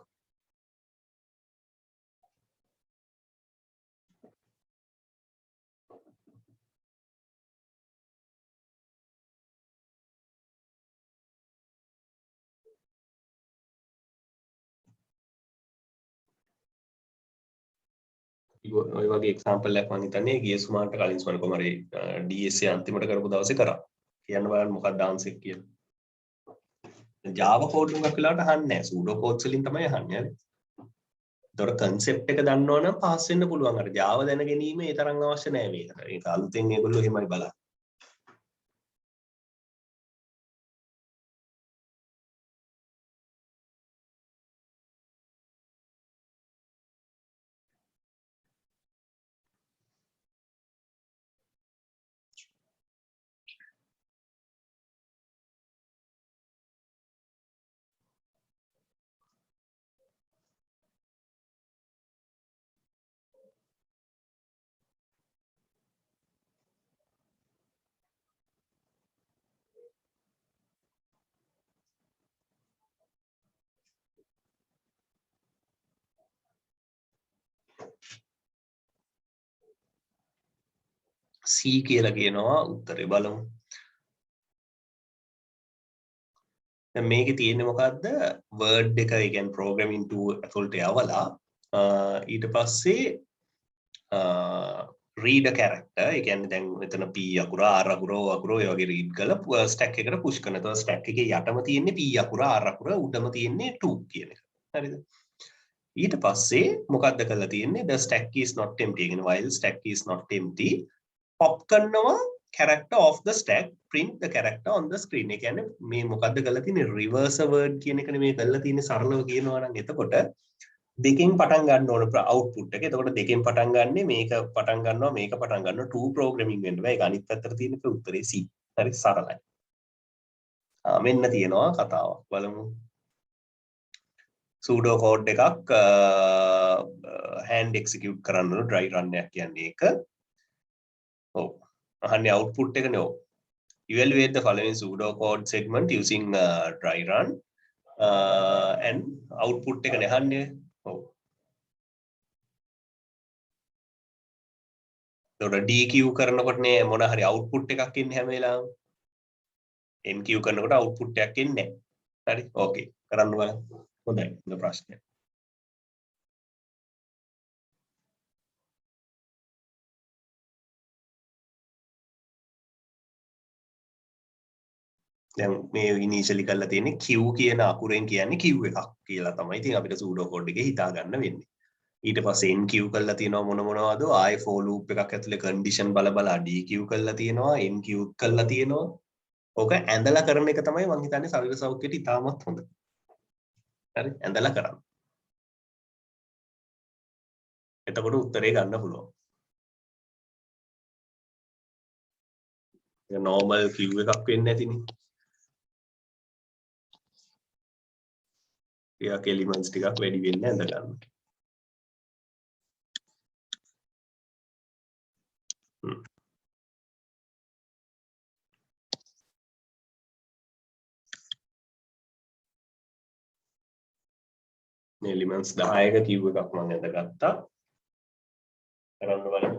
ඔය වගේ එක්සැම්පල් එකක් මම හිතන්නේ ගිය සුමාන්ට කලින් සුමාන කොහමද DSA අන්තිමට කරපු දවසේ කරා. කියන්න බලන්න මොකක්ද ආන්සර් කියලා. Java code එකක් වෙලාවට අහන්නේ නැහැ. pseudo codes වලින් තමයි අහන්නේ හරි. ඒතොර concept එක දන්නවනම් පාස් වෙන්න පුළුවන්. අර Java දැන ගැනීම ඒ තරම් අවශ්‍ය නැහැ මේකට. ඒක අලුතෙන් ඒගොල්ලෝ එහෙමයි බලන්නේ. C කියලා කියනවා උත්තරේ බලමු. දැන් මේකේ තියෙන්නේ මොකද්ද? word එක ඒ කියන්නේ programming 2 ඇතුළට යවලා ඊට පස්සේ read a character ඒ කියන්නේ දැන් මෙතන p අකුර r අකුර o අකුර ඔය වගේ read කරලා stack එකට push කරනවා. එතකොට stack එකේ යටම තියෙන්නේ p අකුර r අකුර උඩම තියෙන්නේ 2 කියන එක. හරිද? ඊට පස්සේ මොකද්ද කරලා තියෙන්නේ? the stack is not empty. ඒ කියන්නේ while stack is not empty pop කරනවා character of the stack print the character on the screen. ඒ කියන්නේ මේ මොකද්ද කරලා තියෙන්නේ? reverse word කියන එකනේ මේ කරලා තියෙන්නේ සරලව කියනවා නම් එතකොට දෙකෙන් පටන් ගන්න ඕන output එක. එතකොට දෙකෙන් පටන් ගන්නෙ මේක පටන් ගන්නවා මේක පටන් ගන්නවා 2 programming වෙන්න බෑ. ඒක අනිත් පැත්තට තියෙන උත්තරේ C. හරි සරලයි. මෙන්න තියෙනවා කතාවක්. බලමු. pseudo code එකක් hand execute කරන්න ඕන dry run එකක් කියන්නේ ඒක. ඔව්. අහන්නේ output එකනේ ඔව්. Evaluate the following pseudo code segment using dry run and output එක නහන්නේ. ඔව්. එතකොට DQ කරනකොට නේ මොන හරි output එකක් එන්නේ හැම වෙලාවෙම. NQ කරනකොට output එකක් එන්නේ නැහැ. හරි. ඕකේ. කරන්න බලන්න. හොඳයි. හොඳ ප්‍රශ්නයක්. දැන් මේ ඉනිෂියලි කරලා තියෙන්නේ Q කියන අකුරෙන් කියන්නේ Q එකක් කියලා තමයි. ඉතින් අපිට pseudo code එකේ හිතා ගන්න වෙන්නේ. ඊට පස්සේ NQ කරලා තියෙනවා මොනවද? ආයේ for loop එකක් ඇතුලේ condition බල DQ කරලා තියෙනවා, NQ කරලා තියෙනවා. ඕක ඇඳලා කරන එක තමයි මම හිතන්නේ ශරීර සෞඛ්‍යයට ඉතාමත් හොඳ. හරි ඇඳලා කරන්න. එතකොට උත්තරේ ගන්න පුළුවන්. ඒක normal Q එකක් වෙන්නේ නැතිනේ. ක්‍රියාක එලිමන්ට්ස් ටිකක් වැඩි වෙන්න ඇඳ ගන්න. මේ එලිමන්ට්ස් 10ක කිව් එකක් මම ඇඳගත්තා. කරන්න බලන්න.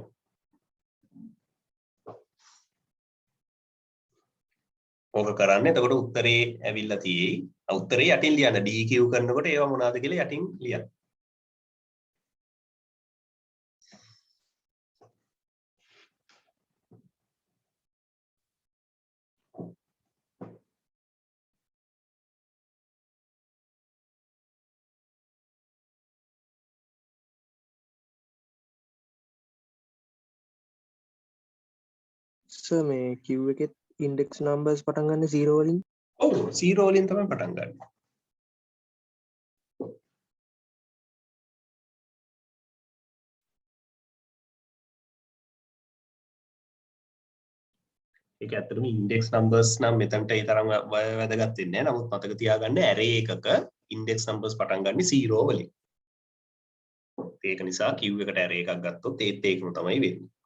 ඕක කරන්න. එතකොට උත්තරේ ඇවිල්ලා තියෙයි. උත්තරේ යටින් ලියන්න. DQ කරනකොට ඒවා මොනවද කියලා යටින් ලියන්න. සර් මේ queue එකේ index numbers පටන් ගන්න 0 වලින්. ඔව් 0 වලින් තමයි පටන් ගන්න. ඒක ඇත්තටම index numbers නම් මෙතනට ඒ තරම් වැදගත් වෙන්නේ නැහැ. නමුත් මතක තියාගන්න array එකක index numbers පටන් ගන්න 0 වලින්. ඒක නිසා queue එකට array එකක් ගත්තොත් ඒත් ඒකම තමයි වෙන්නේ.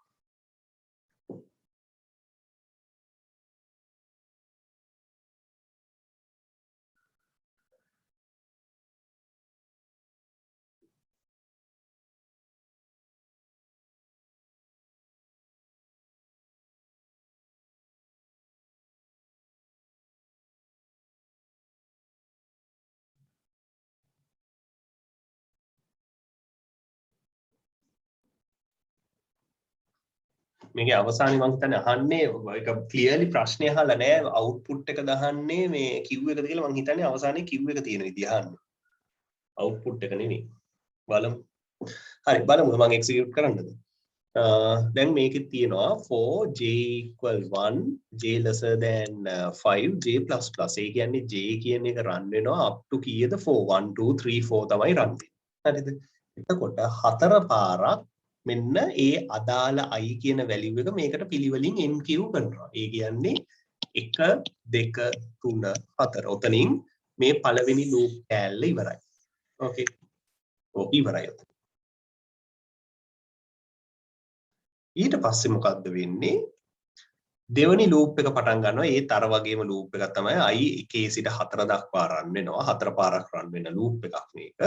මේකේ අවසානයේ මම හිතන්නේ අහන්නේ ඒක ක්ලියර්ලි ප්‍රශ්නේ අහලා නැහැ අවුට්පුට් එක දහන්නේ මේ queue එකද කියලා මම හිතන්නේ අවසානයේ queue එක තියෙන විදිහ අහන්නේ අවුට්පුට් එක නෙවෙයි බලමු හරි බලමු මම එක්සිකියුට් කරන්නද දැන් මේකේ තියෙනවා for j equal 1 j lesser than 5 j plus plus ඒ කියන්නේ j කියන එක run වෙනවා up to කීයද 4 1 2 3 4 තමයි run වෙන්නේ හරිද එතකොට හතර පාරක් මෙන්න ඒ අදාළ i කියන වැලියු එක මේකට පිළිවෙලින් enq කරනවා. ඒ කියන්නේ 1 2 3 4. ඔතනින් මේ පළවෙනි ලූප් කෑල්ල ඉවරයි. ඕකේ. ඔව් ඉවරයි. ඊට පස්සේ මොකද්ද වෙන්නේ? දෙවෙනි ලූප් එක පටන් ගන්නවා. ඒත් අර වගේම ලූප් එකක් තමයි i 1 සිට 4 දක්වා රන් වෙනවා. 4 පාරක් රන් වෙන ලූප් එකක් මේක.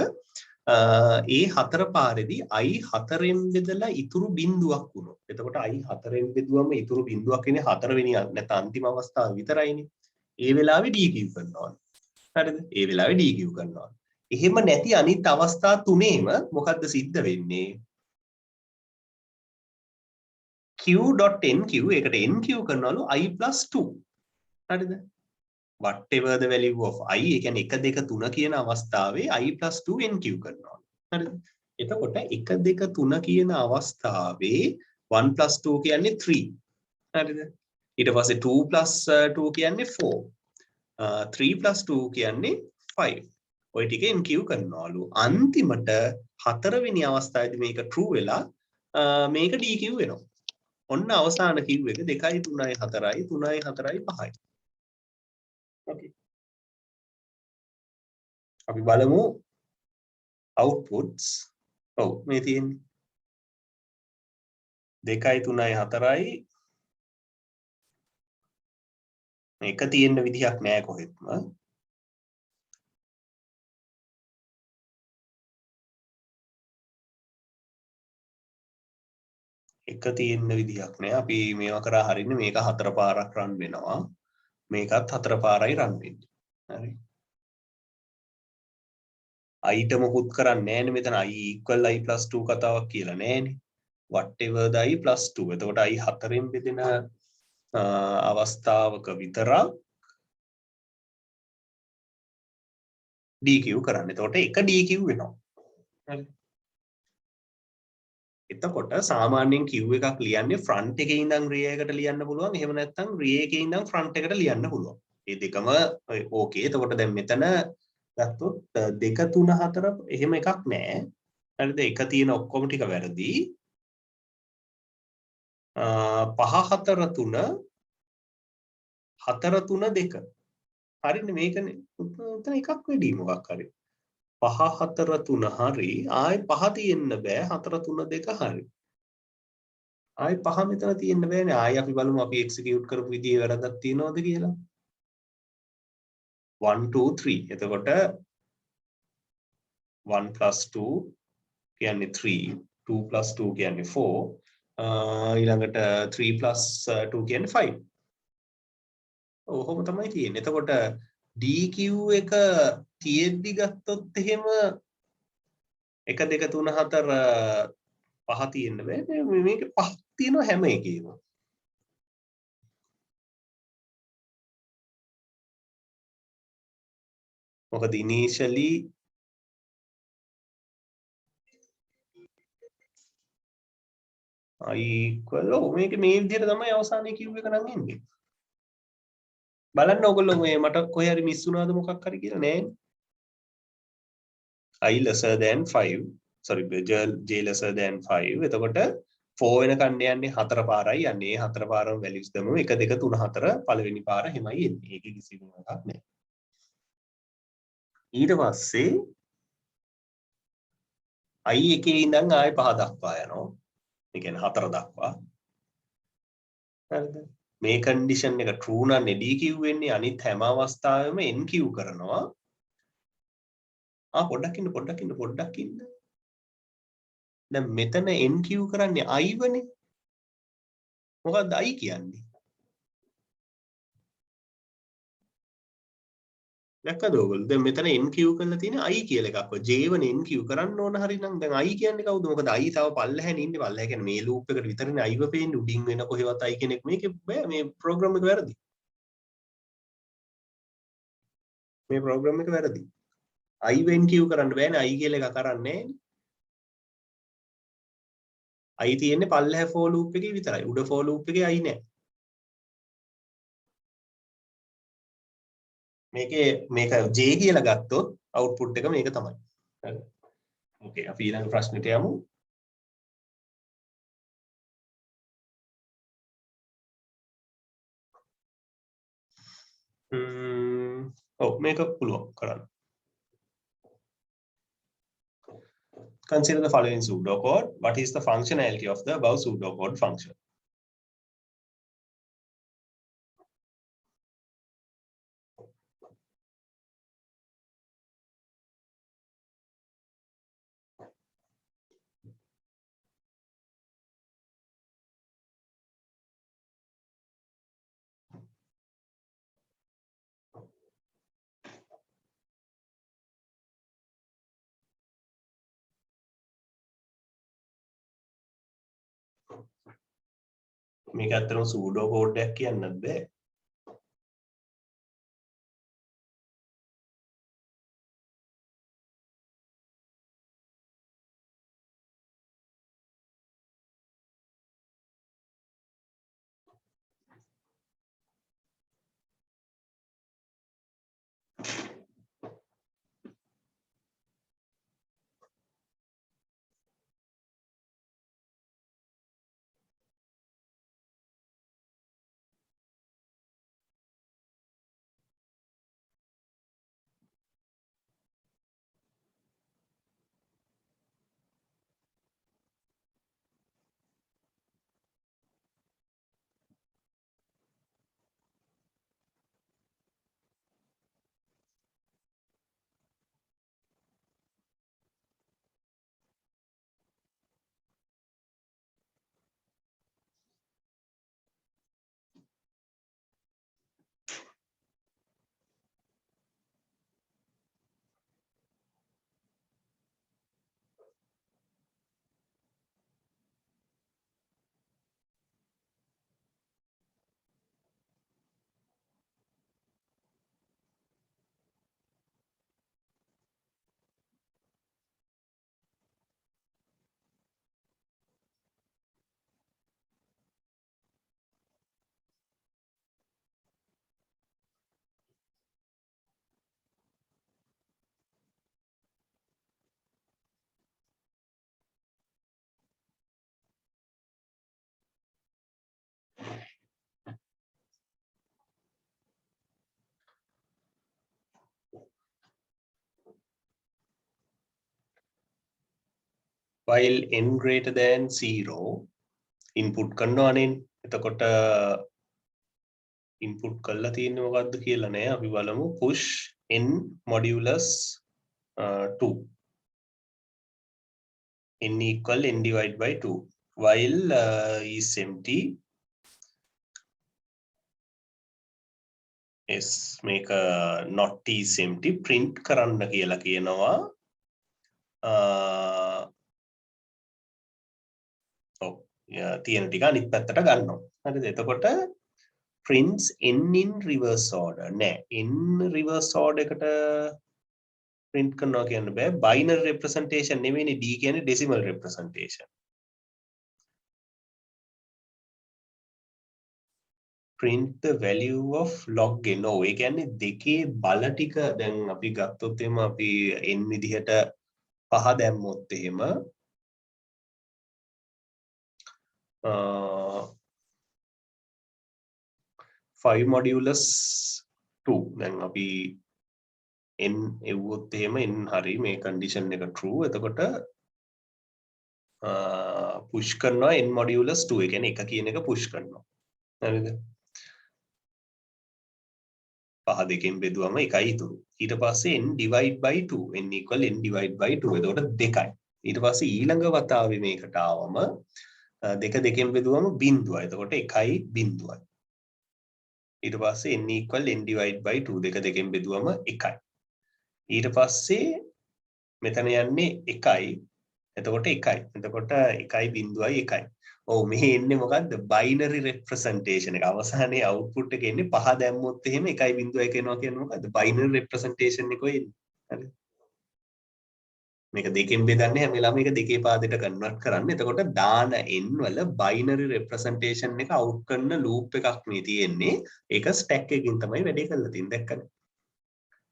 ඒ 4 පාරේදී i 4න් බෙදලා ඉතුරු බිඳුවක් වුණොත්. එතකොට i 4න් බෙදුවම ඉතුරු බිඳුවක් වෙන්නේ 4 වෙනි නැත්නම් අන්තිම අවස්ථාව විතරයිනේ. ඒ වෙලාවේ dq කරනවා. හරිද? ඒ වෙලාවේ dq කරනවා. එහෙම නැති අනිත් අවස්ථා තුනේම මොකද්ද සිද්ධ වෙන්නේ? q.nq ඒකට nq කරනවලු i + 2. හරිද? whatever the value of i ඒ කියන්නේ 1 2 3 කියන අවස්ථාවේ i + 2 nq කරනවා. හරිද? එතකොට 1 2 3 කියන අවස්ථාවේ 1 + 2 කියන්නේ 3. හරිද? ඊට පස්සේ 2 + 2 කියන්නේ 4. 3 + 2 කියන්නේ 5. ඔය ටික nq කරනවලු. අන්තිමට හතරවෙනි අවස්ථාවේදී මේක true වෙලා මේක dq වෙනවා. ඔන්න අවසාන q එක 2 3 4 3 4 5යි. Okay. අපි බලමු outputs. ඔව් මේ තියෙන්නේ 2 3 4යි මේක තියෙන්න විදිහක් නෑ කොහෙත්ම. එක තියෙන්න විදිහක් නෑ. අපි මේවා කරා හරින්නේ මේක 4 පාරක් රන් වෙනවා. මේකත් 4 පාරයි රන් වෙන්නේ. හරි. i ට මොකුත් කරන්නේ නෑනේ මෙතන i equal i + 2 කතාවක් කියලා නෑනේ. whatever the i + 2. එතකොට i 4න් බෙදෙන අවස්ථාවක විතරක් dq කරන්න. එතකොට එක dq වෙනවා. හරි. එතකොට සාමාන්‍යයෙන් q එකක් ලියන්නේ front එකේ ඉඳන් rear එකට ලියන්න පුළුවන්. එහෙම නැත්නම් rear එකේ ඉඳන් front එකට ලියන්න පුළුවන්. මේ දෙකම ඕකේ. එතකොට දැන් මෙතන ගත්තොත් 2 3 4 එහෙම එකක් නැහැ. හරිද? එක තියෙන ඔක්කොම ටික වැරදි. 5 4 3 4 3 2. හරිනේ මේකනේ. උතන එකක් වෙඩි මොකක් හරි. 5 4 3 හරි. ආයි 5 තියෙන්න බෑ 4 3 2 හරි. ආයි 5 මෙතන තියෙන්න බෑනේ. ආයි අපි බලමු අපි එක්සිකියුට් කරපු විදිහේ වැරද්දක් තියෙනවද කියලා. 1 2 3. එතකොට 1 + 2 කියන්නේ 3, 2 + 2 කියන්නේ 4, ඊළඟට 3 + 2 කියන්නේ 5. ඔහොම තමයි තියෙන්නේ. එතකොට DQ එක තියෙද්දි ගත්තොත් එහෙම 1 2 3 4 5 තියෙන්න බෑ. මේක 5ක් තියෙනවා හැම එකේම. මොකද ඉනිෂියලි I equal මේක මේ විදිහට තමයි අවසානයේ Q එක නම් එන්නේ. බලන්න ඔයගොල්ලෝ මේ මට කොහේ හරි මිස් වුණාද මොකක් හරි කියලා නෑනේ. I lesser than 5 sorry j lesser than 5 එතකොට 4 වෙනකන් යන්නේ 4 පාරයි යන්නේ 4 පාරම වැලියුස් දමමු 1 2 3 4 පළවෙනි පාර එහෙමයි එන්නේ. ඒකේ කිසිම එකක් නෑ. ඊට පස්සේ I එකේ ඉඳන් ආයෙ 5 දක්වා යනවා. ඒ කියන්නේ 4 දක්වා. හරිද? මේ කන්ඩිෂන් එක true නම් DQ වෙන්නේ අනිත් හැම අවස්ථාවෙම NQ කරනවා. පොඩ්ඩක් ඉන්න. දැන් මෙතන NQ කරන්නේ I වනේ. මොකක්ද I කියන්නේ? දැක්කද ඔයගොල්ලෝ? දැන් මෙතන NQ කරලා තියෙන I කියලා එකක්. J වනේ NQ කරන්න ඕන හරිනම් දැන් I කියන්නේ කවුද? මොකද I තව පල්ලෙහැනේ ඉන්නේ. පල්ලෙහැ කියන්නේ මේ ලූප් එකට විතරනේ I ව පේන්නේ. උඩින් වෙන කොහෙවත් I කෙනෙක් මේකේ බෑ. මේ ප්‍රෝග්‍රෑම් එක වැරදි. මේ ප්‍රෝග්‍රෑම් එක වැරදි. I ව NQ කරන්න බෑනේ. I කියලා එකක් කරන්නේ නෑනේ. I තියෙන්නේ පල්ලෙහැ for loop එකේ විතරයි. උඩ for loop එකේ I නෑ. මේක J කියලා ගත්තොත් අවුට්පුට් එක මේක තමයි. හරි. ඕකේ අපි ඊළඟ ප්‍රශ්නෙට යමු. ඔව් මේක පුළුවන් කරන්න. Consider the following pseudocode. What is the functionality of the above pseudocode function? මේක ඇත්තටම pseudocode එකක් කියන්නත් බෑ. while n greater than 0 input කරනවනේ එතකොට input කරලා තියෙන්නේ මොකද්ද කියලා නෑ අපි බලමු push n modulus 2 n equal n divided by 2 while is empty yes make a not is empty print කරන්න කියලා කියනවා ඔව් තියෙන ටික අනිත් පැත්තට ගන්නවා හරිද එතකොට prints n in reverse order නෑ n reverse order එකට print කරනවා කියන්න බෑ binary representation නෙමෙයිනේ d කියන්නේ decimal representation print the value of log n ඔව් ඒ කියන්නේ දෙකේ බල ටික දැන් අපි ගත්තොත් එහෙම අපි n විදිහට 5 දැම්මොත් එහෙම 5 modulus 2 දැන් අපි n එව්වොත් එහෙම n හරි මේ condition එක true එතකොට push කරනවා n modulus 2 ඒ කියන්නේ 1 කියන එක push කරනවා හරිද පහ දෙකෙන් බෙදුවම 1යි ඉතුරු ඊට පස්සේ n divide by 2 n equal n divide by 2 එතකොට 2යි ඊට පස්සේ ඊළඟ වතාවේ මේකට ආවම දෙක දෙකෙන් බෙදුවම බිඳුවයි එතකොට 1යි බිඳුවයි ඊට පස්සේ n equal n divide by 2 දෙක දෙකෙන් බෙදුවම 1යි ඊට පස්සේ මෙතන යන්නේ 1යි එතකොට 1යි එතකොට 1යි බිඳුවයි 1යි ඔව් මෙහි එන්නේ මොකද්ද binary representation එක අවසානයේ output එක එන්නේ 5 දැම්මොත් එහෙම 1.1 කියනවා කියන්නේ මොකද්ද binary representation එක එන්නේ හරි මේක දෙකෙන් බෙදන්නේ හැම වෙලාවෙම මේක දෙකේ පාදයට කන්වර්ට් කරන්න එතකොට දාන n වල binary representation එක out කරන loop එකක් මේ තියෙන්නේ ඒක stack එකකින් තමයි වැඩේ කරලා තියෙන්නේ දැක්කද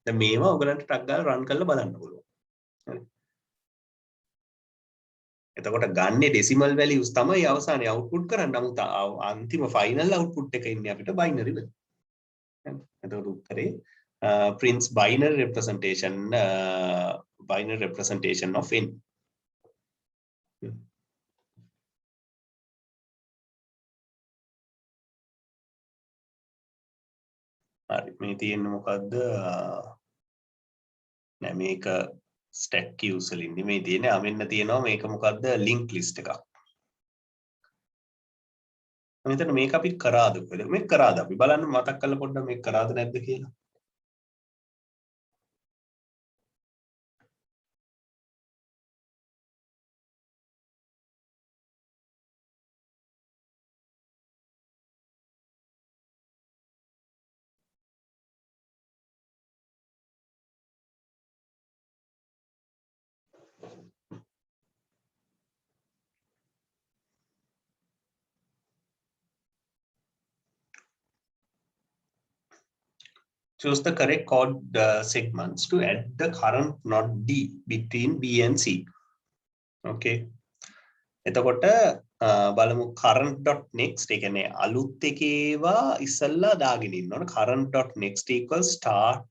දැන් මේවා ඔයගලන්ට ටක් ගාලා run කරලා බලන්න පුළුවන් හරි එතකොට ගන්නේ decimal values තමයි අවසානයේ output කරන්නේ නමුත් අන්තිම final output එක ඉන්නේ අපිට binary වල. එතකොට උත්තරේ prints binary representation of n. හරි මේ තියෙන්නේ මොකද්ද නෑ මේක stack queues වලින් නෙමෙයි තියෙන්නේ අමෙන්න තියෙනවා මේක මොකද්ද link list එකක් මෙතන මේක අපි කරාද මේක කරාද අපි බලන්න මතක් කරලා පොඩ්ඩක් මේක කරාද නැද්ද කියලා choose the correct code segments to add the current not D between B and C. Okay. එතකොට බලමු current.next ඒ කියන්නේ අලුත් එකේවා ඉස්සල්ලා දාගෙන ඉන්න ඕන current.next equals start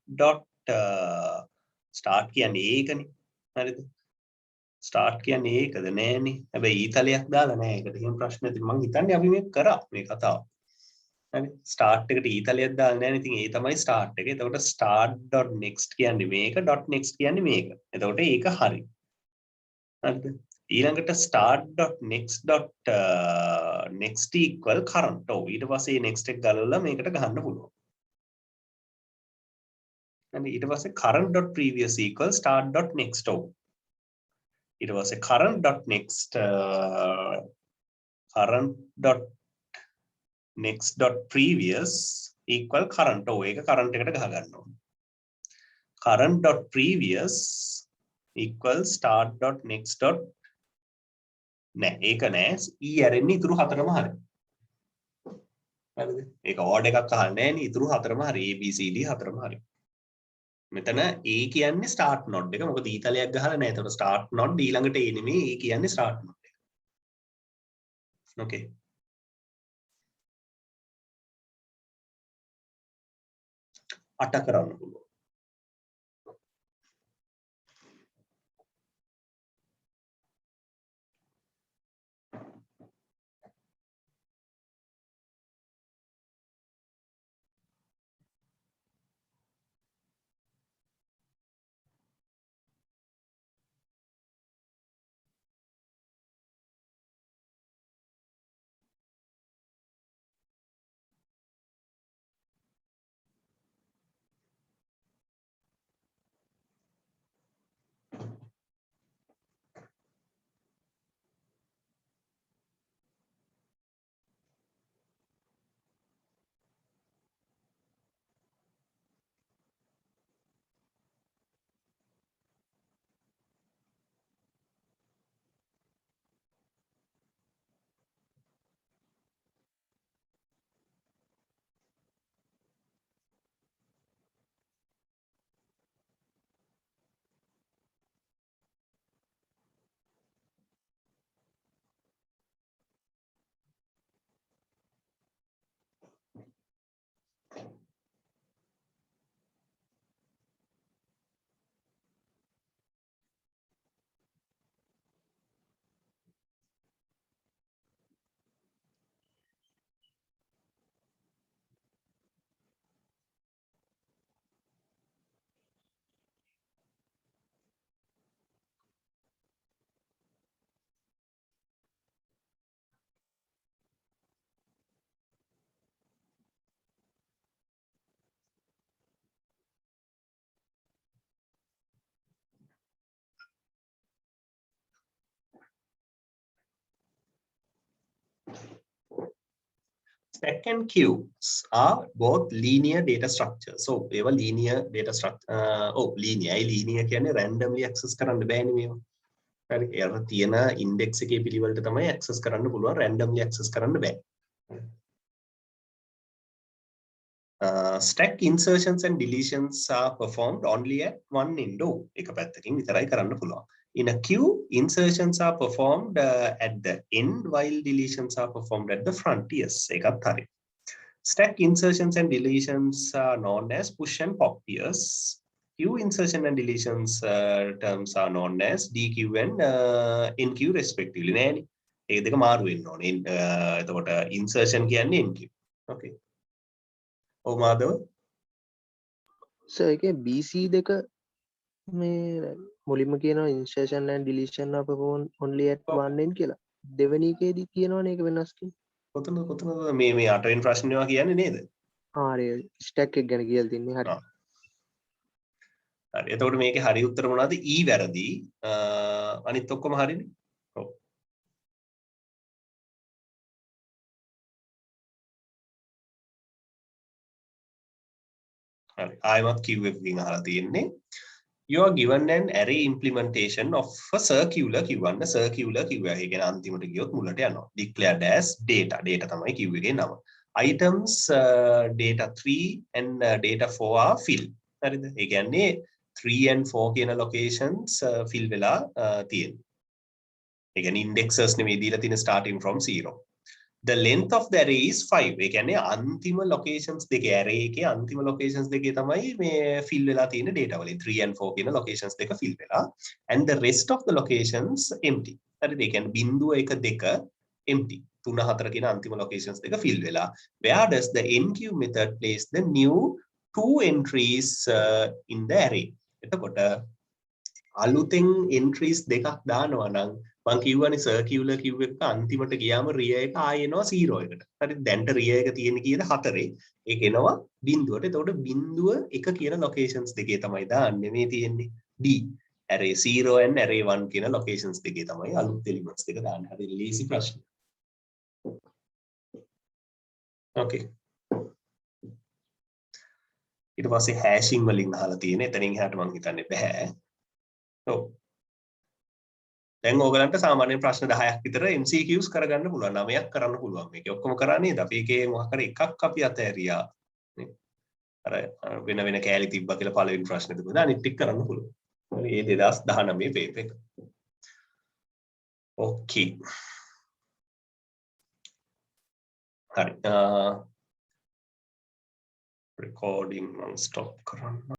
කියන්නේ ඒකනේ. හරිද? start කියන්නේ ඒකද නෑනේ. හැබැයි ඊතලයක් දාලා නෑ. ඒකට එහෙම ප්‍රශ්න තියෙනවා. මං හිතන්නේ අපි මේක කරා මේ කතාව. හරි start එකට ඊතලයක් දාලා නැහැ ඉතින් ඒ තමයි start එක. එතකොට start.next කියන්නේ මේක .next කියන්නේ මේක. එතකොට ඒක හරි. හරිද? ඊළඟට start.next.next equal current. ඔව් ඊට පස්සේ next එක ගලවලා මේකට ගහන්න පුළුවන්. හරි ඊට පස්සේ current.previous equal start.next. ඔව් ඊට පස්සේ current.next current.next.previous equal current. ඔව් ඒක current එකට ගහ ගන්න ඕනේ. current.previous equal start.next. නෑ ඒක නෑ e ඇරෙන්නේ ඉතුරු හතරම හරි. හරිද? ඒක ඕඩ් එකක් අහන්නේ නෑනේ ඉතුරු හතරම හරි a b c d හතරම හරි. මෙතන a කියන්නේ start node එක. මොකද ඊතලයක් ගහලා නෑ. ඒතකොට start node ඊළඟට a නෙමෙයි a කියන්නේ start node එක. okay. අට කරන්න පුළුවන්. stack and queues are both linear data structures. So ඒවා linear data structure linear කියන්නේ randomly access කරන්න බෑනේ මේවා. හරි. ඒකට තියෙන index එකේ පිළිවෙලට තමයි access කරන්න පුළුවන්, randomly access කරන්න බෑ. Stack insertions and deletions are performed only at one window. එක පැත්තකින් විතරයි කරන්න පුළුවන්. In a queue, insertions are performed at the end while deletions are performed at the front. Yes, එකත් හරි. Stack insertions and deletions are known as push and pop peers. Queue insertion and deletions terms are known as DQ and NQ respectively. නෑනේ. ඒ දෙක මාරු වෙන්න ඕනේ. එතකොට insertion කියන්නේ NQ. Okay. ඔව් මාධව. සර් ඒකේ BC දෙක මේ මුලින්ම කියනවා insertion and deletion are performed only at one end කියලා. දෙවෙනි එකේදී කියනවනේ ඒක වෙනස් කියලා. කොතනද මේ 8 වෙනි ප්‍රශ්නේවා කියන්නේ නේද? හරි stack එක ගැන කියලා තින්නේ හරි. හරි. එතකොට මේකේ හරි උත්තර මොනවද? E වැරදි. අනිත් ඔක්කොම හරිනේ. ඔව්. හරි. ආයෙමත් Q එකකින් අහලා තියෙන්නේ. You are given an array implementation of a circular Q1. Circular Q1 ඒ කියන්නේ අන්තිමට ගියොත් මුලට යනවා. Declared as data. Data තමයි Q එකේ නම. Items data 3 and data 4 are filled. හරිද? ඒ කියන්නේ 3 and 4 කියන locations fill වෙලා තියෙනවා. ඒ කියන්නේ indexes නෙමෙයි දීලා තියෙන starting from 0. The length of the array is 5. ඒ කියන්නේ අන්තිම locations දෙකේ array එකේ අන්තිම locations දෙකේ තමයි මේ fill වෙලා තියෙන data වලින් 3 and 4 කියන locations දෙක fill වෙලා and the rest of the locations empty. හරිද? ඒ කියන්නේ 0 1 2 empty. 3 4 කියන අන්තිම locations දෙක fill වෙලා. Where does the NQ method place the new 2 entries in the array? එතකොට අලුතෙන් entries දෙකක් දානවා නම් මම කියවනේ circular queue එක අන්තිමට ගියාම rear එක ආයෙ එනවා 0 එකට. හරි දැන්ට rear එක තියෙන්නේ කීයද 4. ඒක එනවා බිඳුවට. එතකොට බිඳුව 1 කියන locations දෙකේ තමයි දාන්නේ මේ තියෙන්නේ D. array 0 and array 1 කියන locations දෙකේ තමයි අලුත් elements දෙක දාන්නේ. හරි ලේසි ප්‍රශ්න. Okay. ඊට පස්සේ hashing වලින් අහලා තියෙන. එතනින් එහාට මම හිතන්නේ බෑ. ඔව්. දැන් ඕගලන්ට සාමාන්‍ය ප්‍රශ්න 10ක් විතර MCQs කරගන්න පුළුවන්. 9ක් කරන්න පුළුවන්. මේක ඔක්කොම කරා නේද? අපි ඒකේ මොකක් හරි එකක් අපි අතහැරියා. නේ? අර වෙන වෙන කෑලි තිබ්බා කියලා පළවෙනි ප්‍රශ්නේ තිබුණා. අනිත් ටික කරන්න පුළුවන්. හරි මේ 2019 පේපර් එක. ඕකේ. හරි. recording මම stop කරන්න.